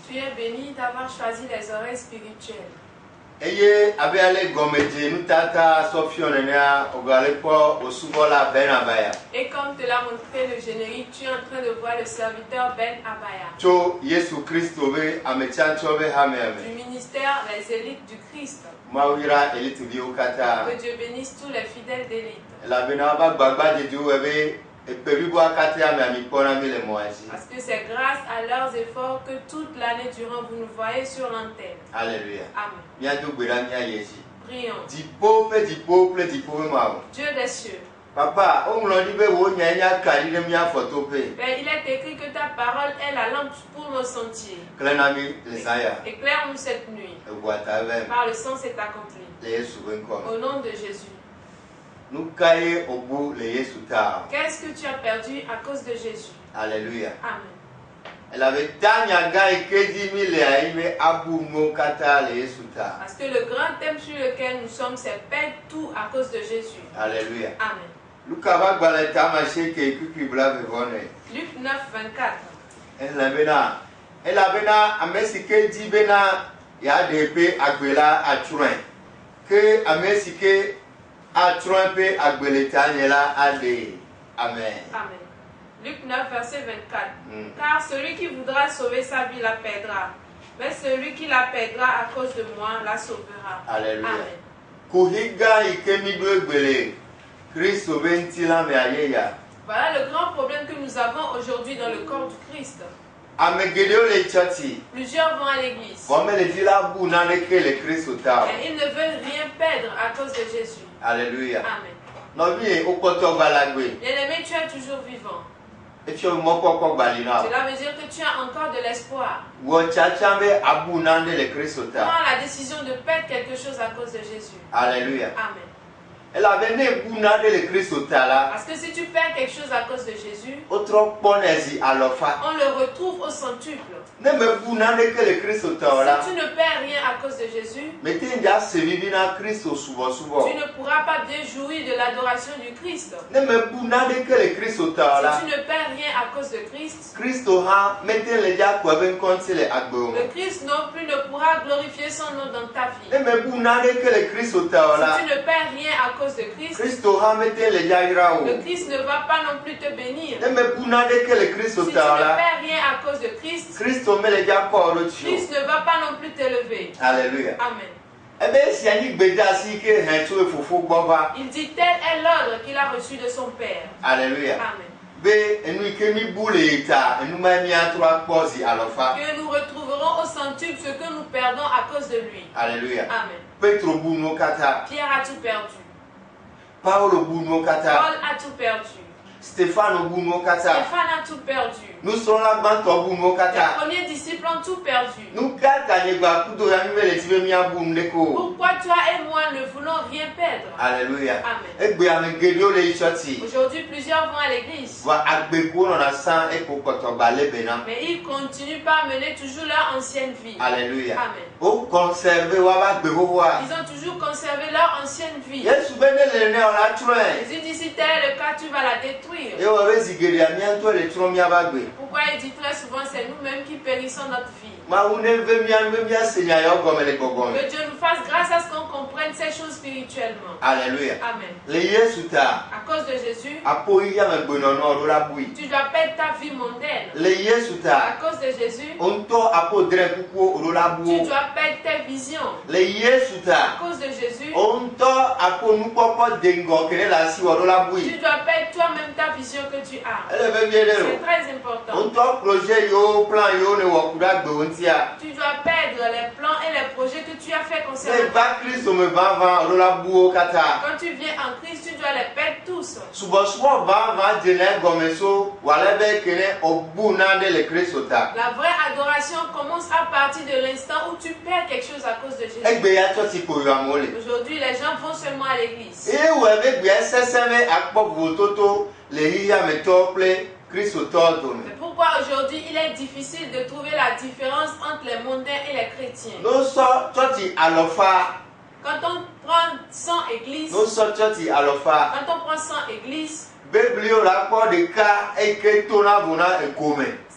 Tu es béni d'avoir choisi les oreilles spirituelles. Et comme te l'a montré le générique, tu es en train de voir le serviteur Ben Abaya. Du ministère des élites du Christ. Que Dieu bénisse tous les fidèles d'élite. Parce que c'est grâce à leurs efforts que toute l'année durant vous nous voyez sur l'antenne. Alléluia. Amen. Prions. Dieu des cieux. Papa, il est écrit que ta parole est la lampe pour nos sentiers. Éclaire-nous cette nuit. Par le sang, c'est accompli. Au nom de Jésus. Qu'est-ce que tu as perdu à cause de Jésus? Alléluia. Amen. Parce que le grand thème sur lequel nous sommes, c'est perdre tout à cause de Jésus. Alléluia. Amen. Luc 9, 24. Amen. Amen. Luc 9, verset 24. Car celui qui voudra sauver sa vie la perdra, mais celui qui la perdra à cause de moi la sauvera. Alléluia. Amen. Voilà le grand problème que nous avons aujourd'hui dans le corps du Christ. Plusieurs vont à l'église. Et ils ne veulent rien perdre à cause de Jésus. Alléluia. Amen. Bien-aimé, tu es toujours vivant. Cela veut dire que tu as encore de l'espoir. Prends la décision de perdre quelque chose à cause de Jésus. Alléluia. Amen. Parce que si tu perds quelque chose à cause de Jésus, on le retrouve au centuple. Si tu ne perds rien à cause de Jésus, tu ne pourras pas bien jouir de l'adoration du Christ. Si tu ne perds rien à cause de Christ, le Christ non plus ne pourra glorifier son nom dans ta vie. Si tu ne perds rien à cause de Christ, le Christ ne va pas non plus te bénir. Si tu ne perds rien à cause de Christ, Christ ne va pas non plus t'élever. Alléluia. Amen. Il dit tel est l'ordre qu'il a reçu de son Père. Alléluia. Amen. Que nous retrouverons au centuple ce que nous perdons à cause de lui. Alléluia. Amen. Pierre a tout perdu. Paul a tout perdu. Stéphane a tout perdu. Nous sommes là dans les premiers disciples ont tout perdu. Pourquoi toi et moi ne voulons rien perdre? Alléluia. Amen. Aujourd'hui, plusieurs vont à l'église. Mais ils continuent par mener toujours leur ancienne vie. Alléluia. Amen. Ils ont toujours conservé leur ancienne vie. Jésus dit si tel est le cas, tu vas la détruire. Pourquoi il dit très souvent c'est nous-mêmes qui périssons notre vie. Que Dieu nous fasse grâce à ce qu'on comprenne ces choses spirituellement. Alléluia. Amen. À cause de Jésus, tu dois perdre ta vie mondaine. À cause de Jésus, tu dois perdre tes visions. À cause de Jésus, tu dois perdre toi-même ta vision que tu as. C'est très important. Tu dois perdre les plans et les projets que tu as fait concernant. Quand tu viens en Christ, tu dois les perdre tous. La vraie adoration commence à partir de l'instant où tu perds quelque chose à cause de Jésus. Aujourd'hui, les gens vont seulement à l'église. C'est pourquoi aujourd'hui il est difficile de trouver la différence entre les mondains et les chrétiens. Quand on prend 100 églises,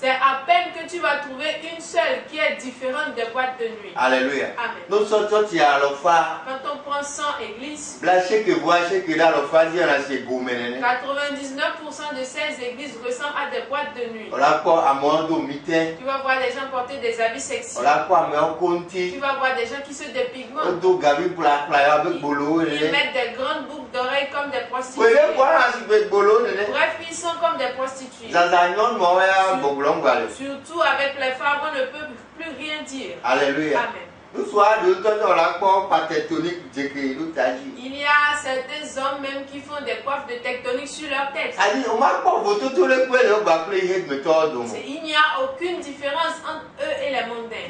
C'est à peine que tu vas trouver une seule qui est différente des boîtes de nuit. Alléluia. Amen. Nous sortons à l'offre. Quand on prend 100 églises, 99% de ces églises ressemblent à des boîtes de nuit. Tu vas voir des gens porter des habits sexy. Tu vas voir des gens qui se dépigmentent. Ils mettent des grandes boucles d'oreilles comme des prostituées. Bref, ils sont comme des prostituées. Surtout avec les femmes, on ne peut plus rien dire. Alléluia. Amen. Il y a certains hommes même qui font des coiffes de tectonique sur leur tête. Il n'y a aucune différence entre eux et les mondains.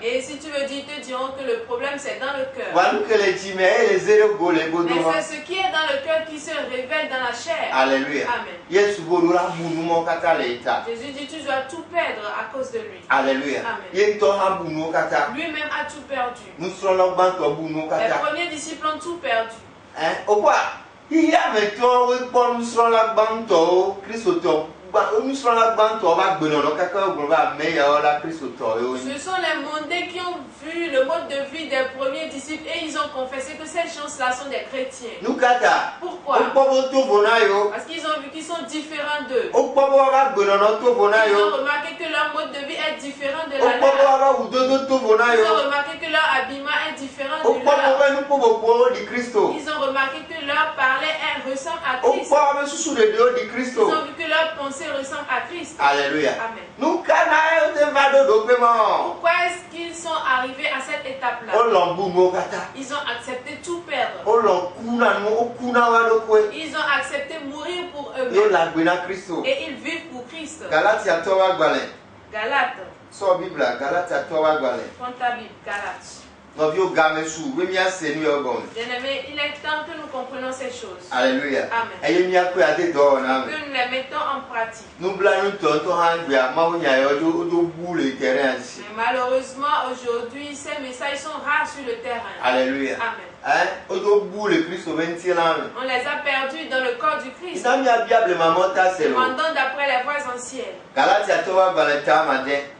Et si tu veux dire, ils te diront que le problème c'est dans le cœur. Mais c'est ce qui est dans le cœur qui se révèle dans la chair. Alléluia. Amen. Jésus dit tu dois tout perdre à cause de lui. Alléluia. Amen. Lui-même a tout perdu. Les premiers disciples ont tout perdu. Ce sont les mondains qui ont vu le mode de vie des premiers disciples et ils ont confessé que ces gens-là sont des chrétiens. Pourquoi? Parce qu'ils ont vu qu'ils sont différents d'eux. Ils ont remarqué que leur mode de vie est différent de la leur. Ils ont remarqué que leur habillement est différent de leur. Ils ont remarqué que leur parler ressemble à Christ. Ils ont vu que leur pensée ressemble à Christ. Alléluia. Amen. Pourquoi est-ce qu'ils sont arrivés à cette étape-là? Ils ont accepté tout perdre. Ils ont accepté mourir pour eux-mêmes. Et ils vivent pour Christ. Galates. Sors Bible, Galates. Prends ta Bible, Galates. Bien-aimé, il est temps que nous comprenions ces choses. Alléluia. Amen. Que nous les mettons en pratique. Mais malheureusement, aujourd'hui, ces messages sont rares sur le terrain. Alléluia. Amen. On les a perdus dans le corps du Christ. Demandons d'après les voies anciennes.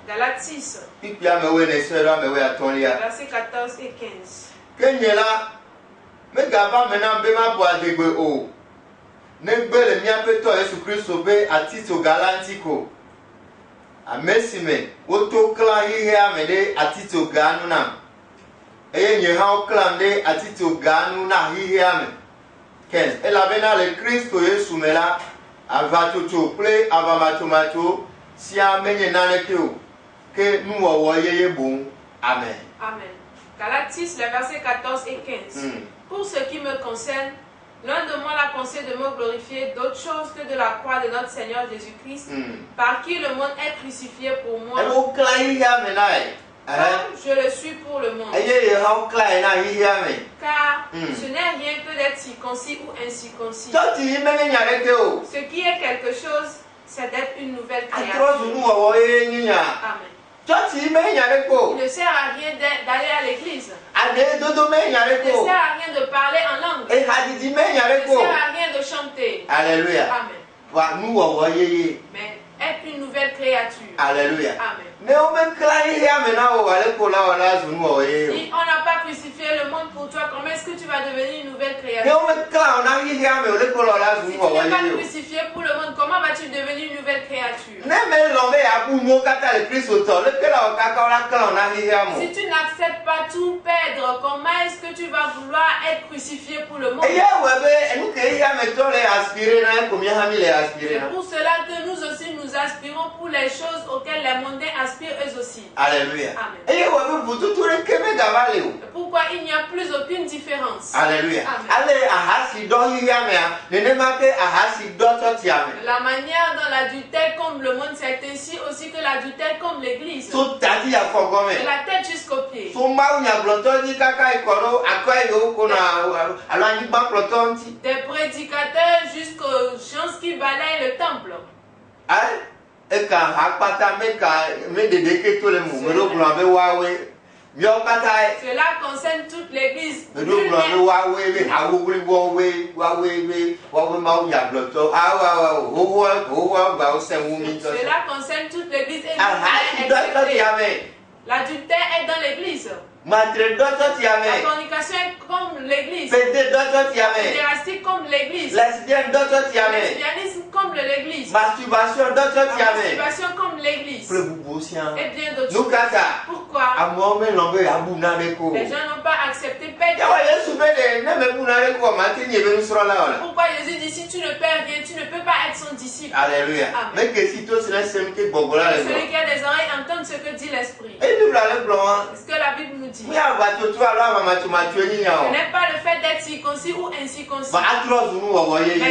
Galates 6. Versets 14 et 15. Et nous avons clamé à titre ganou na hihiame. 15. Elle avait dans le Christ Jésus là, avant tout play, avant matomato, si amené dans le cœur que nous voyons bon. Amen. Amen. Galates 6, les versets 14 et 15. Pour ce qui me concerne, loin de moi la pensée de me glorifier d'autre chose que de la croix de notre Seigneur Jésus-Christ, par qui le monde est crucifié pour moi. Comme je le suis pour le monde. Car ce n'est rien que d'être circoncis ou incirconcis. Ce qui est quelque chose, c'est d'être une nouvelle créature. Amen. Il ne sert à rien d'aller à l'église. Il ne sert à rien de parler en langue. Il ne sert à rien de chanter. Alléluia. Amen. Mais être une nouvelle créature. Alléluia. Amen. Si on n'a pas crucifié le monde pour toi, comment est-ce que tu vas devenir une nouvelle créature? Si tu n'es pas crucifié pour le monde, comment vas-tu devenir une nouvelle créature? Si tu n'acceptes pas tout perdre, comment est-ce que tu vas vouloir être crucifié pour le monde? C'est pour cela que nous aussi nous aspirons pour les choses auxquelles les mondains aspirent eux aussi. Alléluia. Amen. Pourquoi il n'y a plus aucune différence? Alléluia. La manière dont l'adultère comble le monde, c'est ainsi aussi que l'adultère comble l'église. De la tête jusqu'aux pieds. Des prédicateurs jusqu'aux gens qui balayent le temple. Cela concerne toute l'église. Cela concerne toute l'église. L'adultère est dans l'église. La fornication est comme l'église. Pédérastie comme l'église. Lesbianisme comme l'église. Masturbation comme l'église. Et bien d'autres choses. Pourquoi? Les gens n'ont pas accepté Père. Pourquoi Jésus dit si tu ne perds rien, tu ne peux pas être son disciple. Alléluia. Celui qui a des oreilles entend ce que dit l'Esprit. Est-ce que la Bible nous dit? Ce n'est pas le fait d'être circoncis ou incirconcis, mais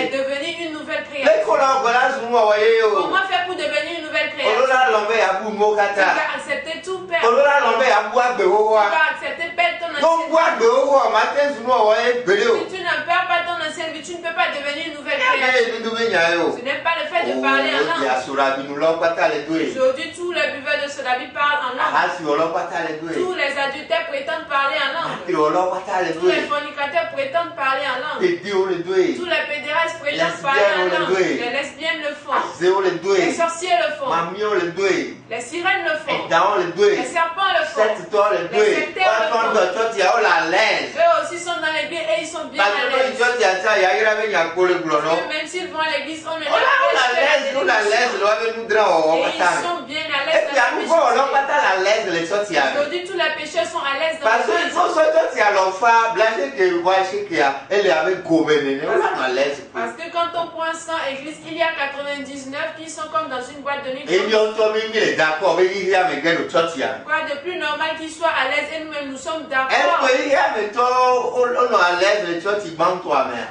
devenir une nouvelle créature. Comment faire pour devenir une nouvelle créature? Tu dois accepter tout père. Tu dois accepter père ton ancienne vie. Si tu ne perds pas ton ancienne vie, tu ne peux pas devenir une nouvelle créature. Ce n'est pas le fait de parler en langue. Aujourd'hui, tous les buveurs de soda parlent en langue. Tous les adultères prétendent parler en langue. Tous les fornicateurs prétendent parler en langue. Tous les pédérastes prétendent parler en langue. Les lesbiennes le font. Les sorciers le font. Les sirènes le font. Les serpents le font. Les sectaires le font. Eux aussi sont dans l'église et ils sont bien à l'aise. Même s'ils vont à l'église, on ne les empêche pas. Et ils sont bien à l'aise dans l'église. Aujourd'hui, tous les pécheurs sont à l'aise dans l'église. Parce que quand on prend 100 églises, il y a 99 qui sont comme dans une boîte de nuit. Quoi de plus normal qu'ils soient à l'aise et nous-mêmes nous sommes d'accord?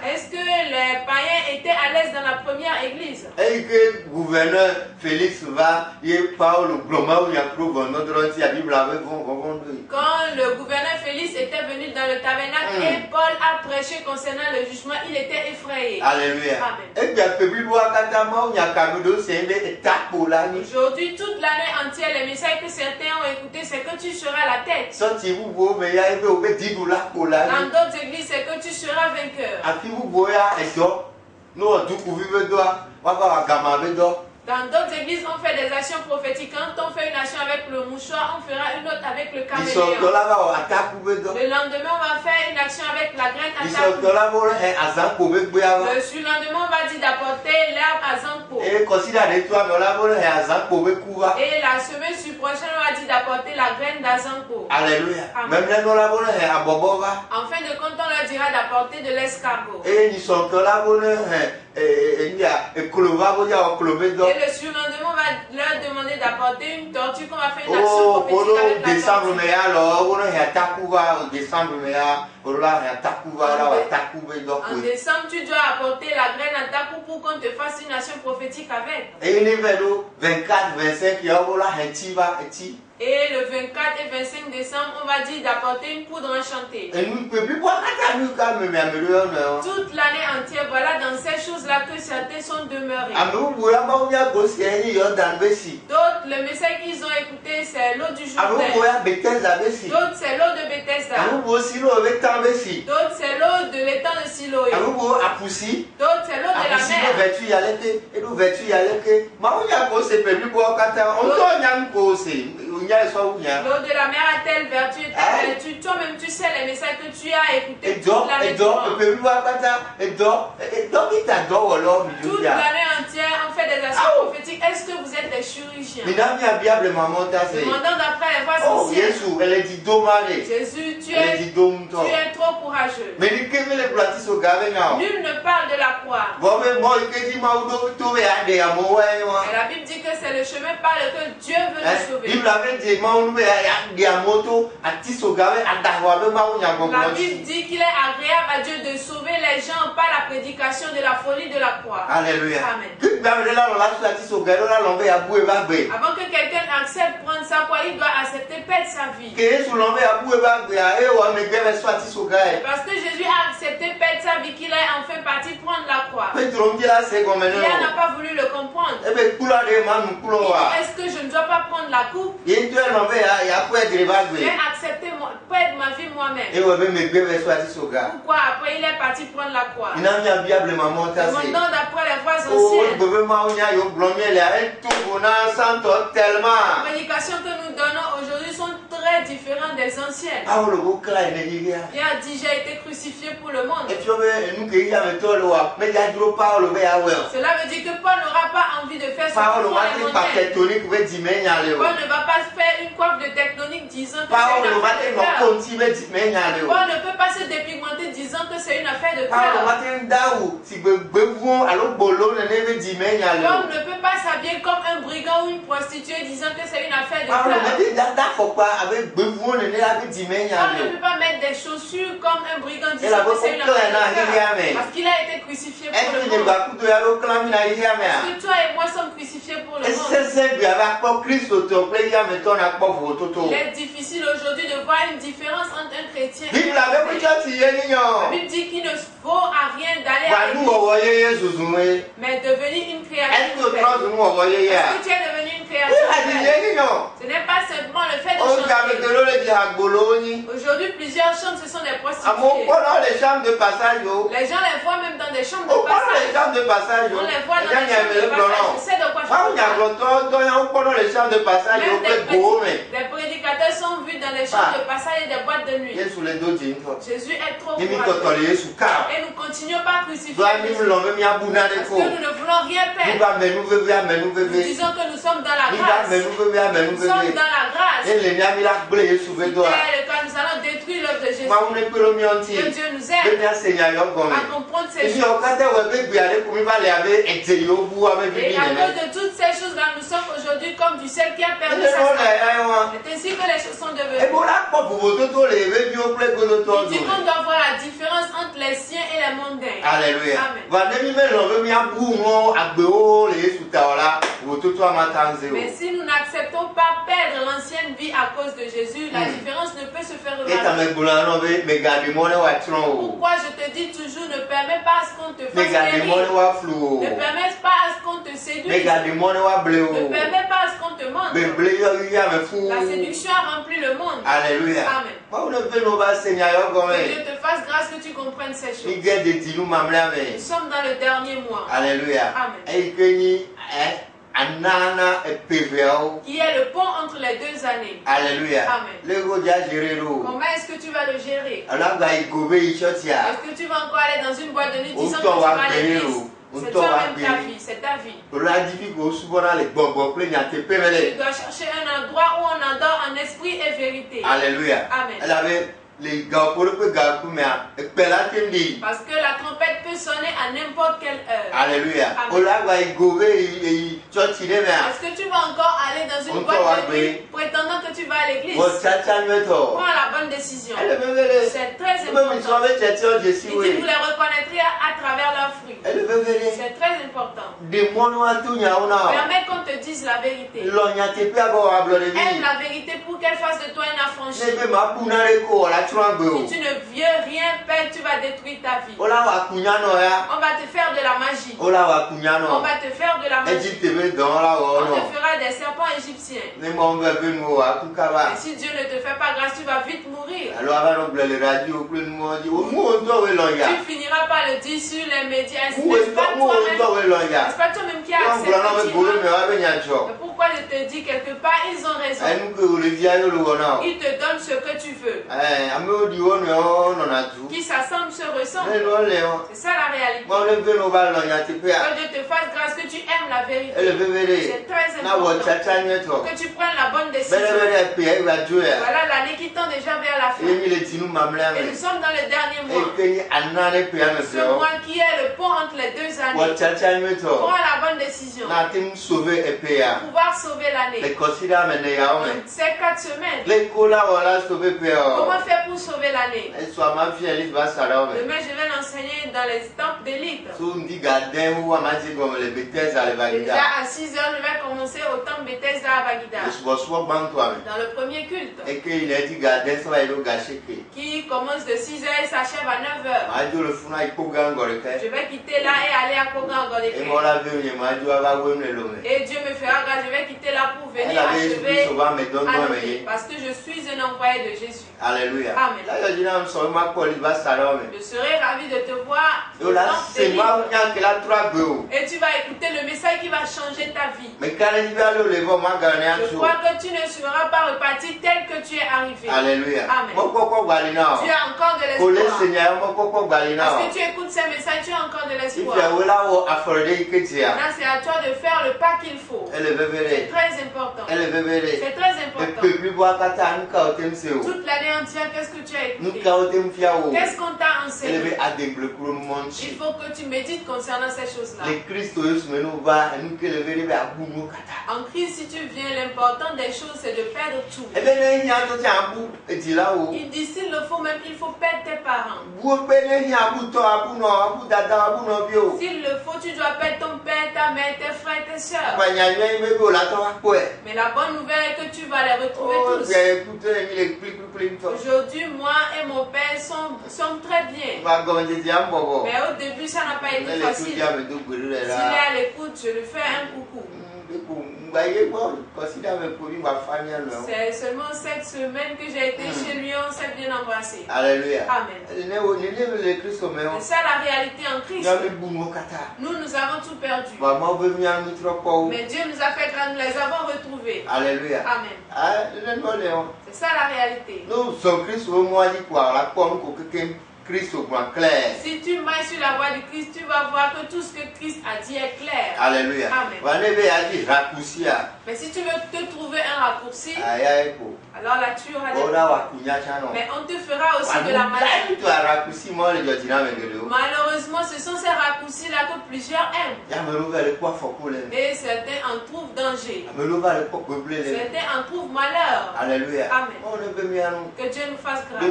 Est-ce que les païens étaient à l'aise dans la première église? Gouverneur Félix va, quand le gouverneur Félix était venu dans le tabernacle et Paul a prêché concernant le jugement, il était effrayé. Alléluia. Aujourd'hui, toute l'année entière, les messages que certains ont écoutés, c'est que tu seras la tête. Dans d'autres églises, c'est que tu seras vainqueur. Dans d'autres églises, on fait des actions prophétiques. Quand on fait une action avec le mouchoir, on fera une autre avec le caméléon. Le lendemain, on va faire une action avec la graine à tapou. Le surlendemain, on va dire d'apporter l'herbe à Zanko. Et la semaine prochaine, on va dire d'apporter la graine d'Azanko. Alléluia. En fin de compte, on leur dira d'apporter de l'escargot. Et le surlendemain, on va leur demander d'apporter une tortue qu'on va faire une action prophétique avec la tortue. En décembre, tu dois apporter la graine à takou pour qu'on te fasse une action prophétique avec. Et le 24 et 25 décembre, on va dire d'apporter une poudre enchantée. Toute l'année entière, voilà dans ces choses-là que certains sont demeurés. D'autres, le message qu'ils ont écouté, c'est l'eau du Jourdain. D'autres, c'est l'eau de Bethesda. D'autres, c'est l'eau de l'étang de Siloé. D'autres, c'est l'eau de la mer. L'eau de la mer a telle vertu et telle vertu. Toi-même, tu sais les messages que tu as écoutés toute l'année entière, on fait des actions prophétiques. Est-ce que vous êtes des chirurgiens? Demandant d'après les voix sincères. Jésus, tu es trop courageux. Nul ne parle de la croix. Et la Bible dit que c'est le chemin par lequel Dieu veut nous sauver. La Bible dit qu'il est agréable à Dieu de sauver les gens par la prédication de la folie de la croix. Alléluia. Amen. Avant que quelqu'un accepte prendre sa croix, il doit accepter perdre sa vie. Parce que Jésus a accepté perdre sa vie, qu'il est enfin parti prendre la croix. Il n'a pas voulu le comprendre. Est-ce que je ne dois pas prendre la coupe? J'ai accepté perdre ma vie moi-même. Pourquoi après il est parti prendre la croix? Demandant d'après les voies anciennes. Les prédications que nous donnons aujourd'hui sont très différentes des anciennes. Il a dit j'ai été crucifié pour le monde. Cela veut dire que Paul n'aura pas envie de faire ce que font les mondains. Paul ne va pas faire une coiffe de tectonique disant que c'est une affaire de cœur. Paul ne peut pas se dépigmenter disant que c'est une affaire de cœur. Paul ne peut pas s'habiller comme un brigand ou une prostituée disant que c'est une affaire de cœur. Paul ne peut pas mettre des chaussures comme un brigand disant que c'est une affaire de cœur. Parce qu'il a été crucifié pour le monde. Parce que toi et moi sommes crucifiés pour le monde. Il est difficile aujourd'hui de voir une différence entre un chrétien et un chrétien. La Bible dit qu'il ne vaut à rien d'aller à l'église, mais devenir une créature. Est-ce que tu es devenu une créature? Ce n'est pas simplement le fait de chanter. Aujourd'hui, plusieurs chantent, ce sont des prostituées. Les gens les voient même dans des chambres de passage. On les voit dans des chambres de passage. Je sais de quoi je parle. Des prédicateurs sont vus dans les chambres de passage et des boîtes de nuit. Jésus est trop courageux. Et nous continuons pas à crucifier Jésus. Parce que nous ne voulons rien perdre. Nous disons que nous sommes dans la grâce. Nous sommes dans la grâce. C'est le cas, nous allons détruire l'œuvre de Jésus. Que Dieu nous aide à comprendre ces choses. Et à cause de toutes ces choses-là, nous sommes aujourd'hui comme du sel qui a perdu sa saveur. C'est ainsi que les choses sont devenues. Il dit qu'on doit voir la différence entre les siens et les mondains. Alléluia. Mais si nous n'acceptons pas perdre l'ancienne vie à cause de Jésus, la différence ne peut se faire remarquer. Pourquoi je te dis toujours, ne permets pas à ce qu'on te fasse périr. Ne permets pas à ce qu'on te séduise. Ne permets pas à ce qu'on te mente. La séduction a rempli le monde. Alléluia. Amen. Que Dieu te fasse grâce que tu comprennes ces choses. Nous sommes dans le dernier mois. Alléluia. Amen. Qui est le pont entre les 2 années. Alléluia. Amen. Comment est-ce que tu vas le gérer? Est-ce que tu vas encore aller dans une boîte de nuit disant que tu vas à l'église? C'est toi-même ta vie, c'est ta vie. Tu dois chercher un endroit où on adore en esprit et vérité. Alléluia. Amen. Parce que la trompette peut sonner à n'importe quelle heure. Alléluia. Est-ce que tu vas encore aller dans une boîte de nuit prétendant que tu vas à l'église? Prends la bonne décision. C'est très important. Il dit vous les reconnaîtrez à travers leurs fruits. C'est très important. Permets qu'on te dise la vérité. Aime la vérité pour qu'elle fasse de toi une affranchie. Si tu ne vieux rien perdre, tu vas détruire ta vie. On va te faire de la magie. On va te faire de la magie. On te fera des serpents égyptiens. Et si Dieu ne te fait pas grâce, tu vas vite mourir. Tu finiras par le dire sur les médias. N'est-ce pas toi-même qui as accepté? Pourquoi je te dis quelque part, ils ont raison. Ils te donnent ce que tu veux. Qui s'assemble se ressemble. C'est ça la réalité. Que Dieu te fasse grâce, que tu aimes la vérité. C'est très important. Que tu prennes la bonne décision. Voilà l'année qui tend déjà vers la fin. Et nous sommes dans le dernier mois. Ce mois qui est le pont entre les 2 années. Prends la bonne décision. Pour pouvoir sauver l'année. Ces 4 semaines. Comment faire pour sauver l'année? Demain, je vais l'enseigner dans les temples d'élite. Déjà à 6 h, je vais commencer au temple Bethesda à Bagdad. Dans le premier culte. Qui commence de 6 h et s'achève à 9 h. Je vais quitter là et aller à Kogan Goleke. Et Dieu me fera grâce, je vais quitter là pour venir venir achever ma vie parce que je suis un envoyé de Jésus. Alléluia. Amen. Je serai ravi de te voir. Et tu vas écouter le message qui va changer ta vie. Je crois que tu ne seras pas reparti tel que tu es arrivé. Alléluia. Amen. Tu as encore de l'espoir. Parce que tu écoutes ces messages, tu as encore de l'espoir. Maintenant, c'est à toi de faire le pas qu'il faut. C'est très important. C'est très important. Toute l'année entière, qu'est-ce que tu as écouté? Qu'est-ce qu'on t'a enseigné? Il faut que tu médites concernant ces choses-là. En Christ, si tu viens, l'important des choses, c'est de perdre tout. Il dit, s'il le faut même, il faut perdre tes parents. S'il le faut, tu dois perdre ton père, ta mère, tes frères, tes soeurs. Mais la bonne nouvelle est que tu vas les retrouver tous. Aujourd'hui, moi et mon père sommes très bien. Mais au début, ça n'a pas été facile. S'il est à l'écoute, je lui fais un coucou. C'est seulement cette semaine que j'ai été chez lui, on s'est bien embrassé. Alléluia. Amen. C'est ça la réalité en Christ. Nous avons tout perdu. Mais Dieu nous a fait grâce, nous les avons retrouvés. Alléluia. Amen. C'est ça la réalité. Si tu marches sur la voie du Christ, tu vas voir que tout ce que Christ a dit est clair. Alléluia. Amen. Mais si tu veux te trouver un raccourci, alors là tu auras des problèmes. Mais on te fera aussi de la maladie. Malheureusement, ce sont ces raccourcis-là que plusieurs aiment. Et certains en trouvent danger. Certains en trouvent malheur. Alléluia. Amen. Que Dieu nous fasse grâce.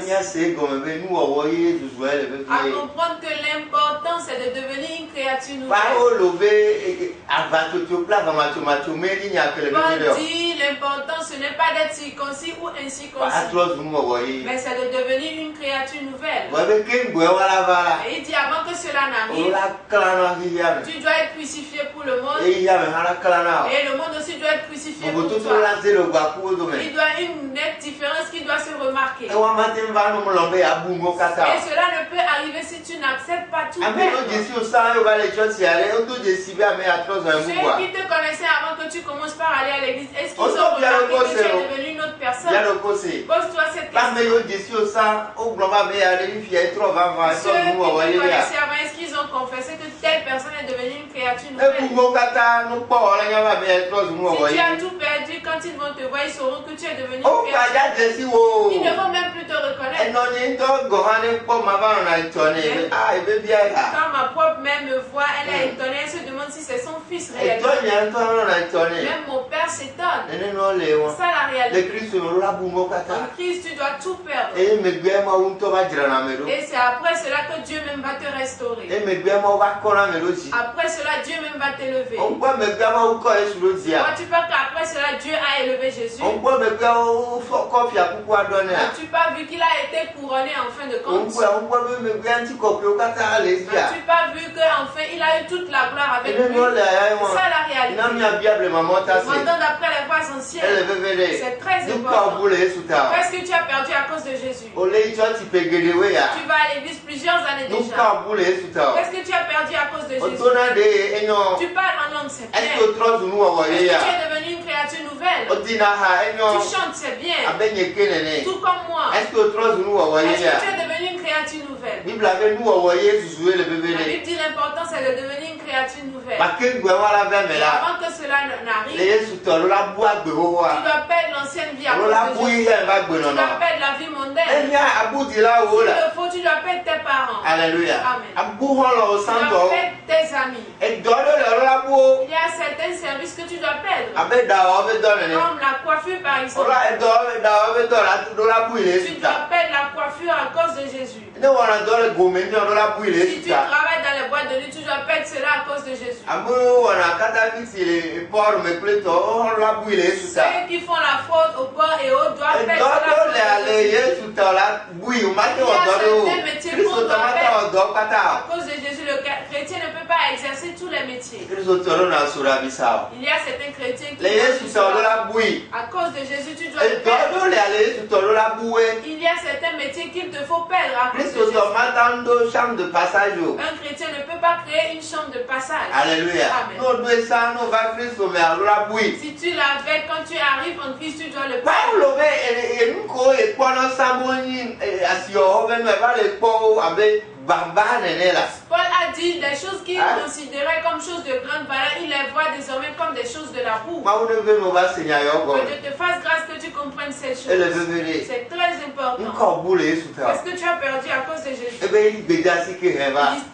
À comprendre que l'important c'est de devenir une créature nouvelle. Paul dit l'important ce n'est pas d'être circoncis ou incirconcis, mais c'est de devenir une créature nouvelle. Et il dit avant que cela n'arrive, tu dois être crucifié pour le monde. Et le monde aussi doit être crucifié pour toi. Il doit y avoir une nette différence qui doit se remarquer. Et cela ne peut arriver si tu n'acceptes pas tout. Ceux qui te connaissaient avant que tu commences par aller à l'église, est-ce qu'ils ont remarqué que tu es devenu une autre personne? Pose-toi cette question. Ceux qui te connaissaient avant, est-ce qu'ils ont confessé que telle personne est devenue une créature nouvelle? Si tu as tout perdu, quand ils vont te voir, ils sauront que tu es devenu une créature. Ils ne vont même plus te reconnaître. Quand ma propre mère me voit, elle est étonnée, elle se demande si c'est son fils réellement. Même mon père s'étonne. C'est ça la réalité. En Christ, tu dois tout perdre. Et c'est après cela que Dieu même va te restaurer. Après cela, Dieu même va t'élever. Tu penses qu'après cela, Dieu a élevé Jésus? N'as-tu pas vu qu'il a été couronné en fin de compte? N'as-tu pas vu qu'enfin il a eu toute la gloire avec lui? C'est ça la réalité. Demandons d'après les voies anciennes. C'est très important. Qu'est-ce que tu as perdu à cause de Jésus? Tu vas à l'église plusieurs années déjà. Qu'est-ce que tu as perdu à cause de Jésus? Tu parles en langue, c'est bien. Est-ce que tu es devenu une créature nouvelle? Tu chantes, c'est bien. Tout comme moi. Est-ce que tu es devenu une créature nouvelle? La Bible dit l'important c'est de devenir une créature nouvelle. Avant que cela n'arrive, tu dois perdre l'ancienne vie à cause de Jésus. Tu dois perdre la vie mondaine. S'il le faut, tu dois perdre tes parents. Alléluia. Amen. Tu dois perdre tes amis. Il y a certains services que tu dois perdre. Comme la coiffure par exemple. Tu dois perdre la coiffure à cause de Jésus. Si tu travailles dans les boîtes de nuit, tu dois perdre cela à cause de Jésus. Ceux qui font la faute au port et au doigts perdre cela à cause de Jésus. Il y a certains métiers qu'on doit perdre à cause de Jésus. Le chrétien ne peut pas à exercer tous les métiers. Il y a certains chrétiens qui à cause de Jésus, tu dois le perdre. Il y a certains métiers qu'il te faut perdre à cause de Jésus. Un chrétien ne peut pas créer une chambre de passage. Alléluia. Amen. Si tu l'avais quand tu arrives en Christ, tu dois le perdre. Paul a dit des choses qu'il considérait comme choses de grande valeur, il les voit désormais comme des choses de la boue. Que Dieu te fasse grâce que tu comprennes ces choses. C'est très important. Parce que tu as perdu à cause de Jésus. Tel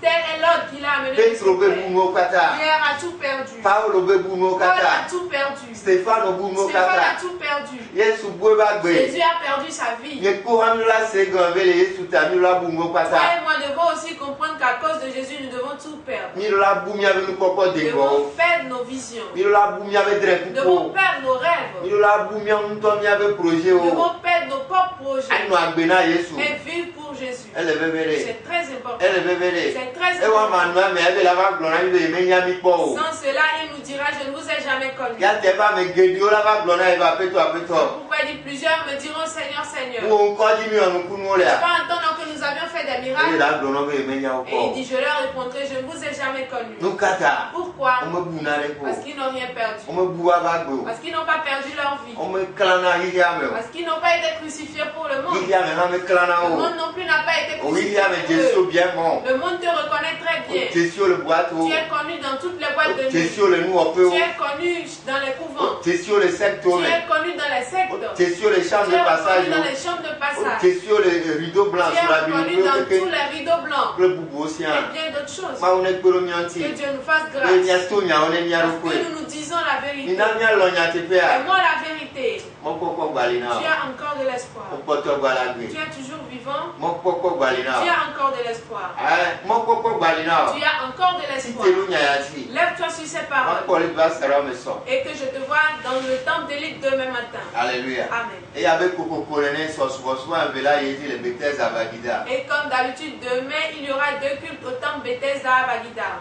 est l'autre qui l'a amené. Pierre a tout perdu. Paul a tout perdu. Stéphane a tout perdu. Jésus a perdu sa vie. Toi et moi devons aussi comprendre qu'à cause de Jésus, nous devons tout perdre. Nous devons perdre nos visions. Nous devons perdre nos rêves. Nous devons perdre nos propres projets. Et vivre pour Jésus. C'est très important. C'est très important. Sans cela, il nous dira, je ne vous ai jamais connu. Pourquoi il dit plusieurs me diront Seigneur, Seigneur. Pas entendant que nous avions fait des miracles. Et il dit, je leur répondrai, je ne vous ai jamais connu. Pourquoi? Parce qu'ils n'ont rien perdu. Parce qu'ils n'ont pas perdu leur vie. Parce qu'ils n'ont pas été crucifiés pour le monde. Le monde non plus n'a pas été crucifié pour eux. Le monde te reconnaît très bien. Tu es connu dans toutes les boîtes de nuit. Tu es connu dans les couvents. Tu es connu dans les sectes. Tu es connu dans les chambres de passage. Tu es connu dans tous les rideaux blancs. Et bien d'autres choses. Que Dieu nous fasse grâce. Parce que nous nous disons la vérité. Et moi la vérité. Tu as encore de l'espoir. Tu es toujours vivant. Tu as encore de l'espoir. Tu as encore de l'espoir. Lève-toi sur ces paroles. Et que je te vois dans le temple d'Élite demain matin. Alléluia. Amen. Et comme d'habitude, demain il y aura 2 cultes au temple Bethesda à Bagida.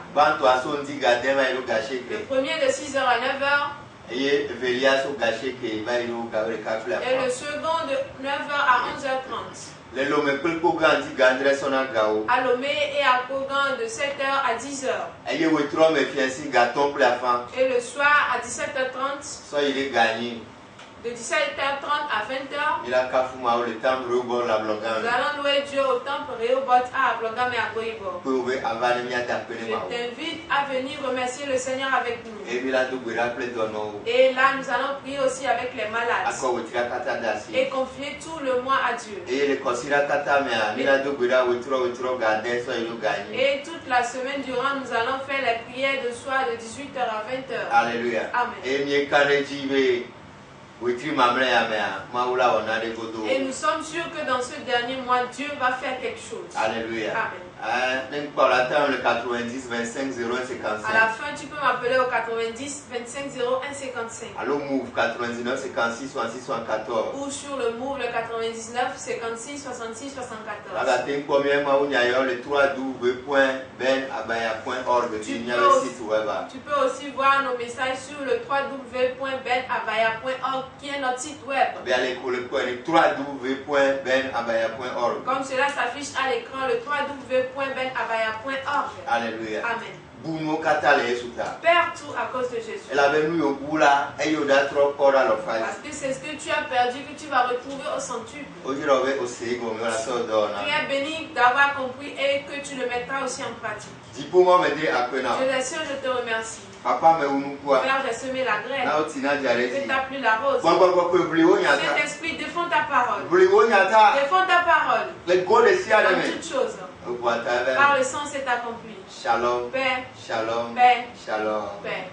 Le premier de 6h à 9h. Et le second de 9h à 11h30. À Lomé et à Kogan de 7h à 10h. Et le soir à 17h30. De 17h30 à 20h. Nous allons louer Dieu au temple Rehoboth à Ablongam et à Goïbo. Je t'invite à venir remercier le Seigneur avec nous. Et là, nous allons prier aussi avec les malades. Et confier tout le mois à Dieu. Et toute la semaine durant, nous allons faire les prières de soir de 18h à 20h. Alléluia. Amen. Et nous sommes sûrs que dans ce dernier mois, Dieu va faire quelque chose. Alléluia. Amen. À la fin, tu peux m'appeler au 90 25 01 55. Allô, Move 99 56 66 74. Ou sur le Move le 99 56 66 74. Tu peux aussi voir nos messages sur le www.benabaya.org qui est notre site web. Comme cela s'affiche à l'écran, le www.benabaya.org. Alléluia. Amen. Perds tout à cause de Jésus. Parce que c'est ce que tu as perdu que tu vas retrouver au centuple. Tu es béni d'avoir compris et que tu le mettras aussi en pratique. Je te remercie. Père, j'ai semé la graine. Que t'as plu la rose. Saint-Esprit, défends ta parole. Défends ta parole. Dans toutes choses. Par le sang, c'est accompli. Shalom. Paix. Shalom. Paix. Shalom. Paix.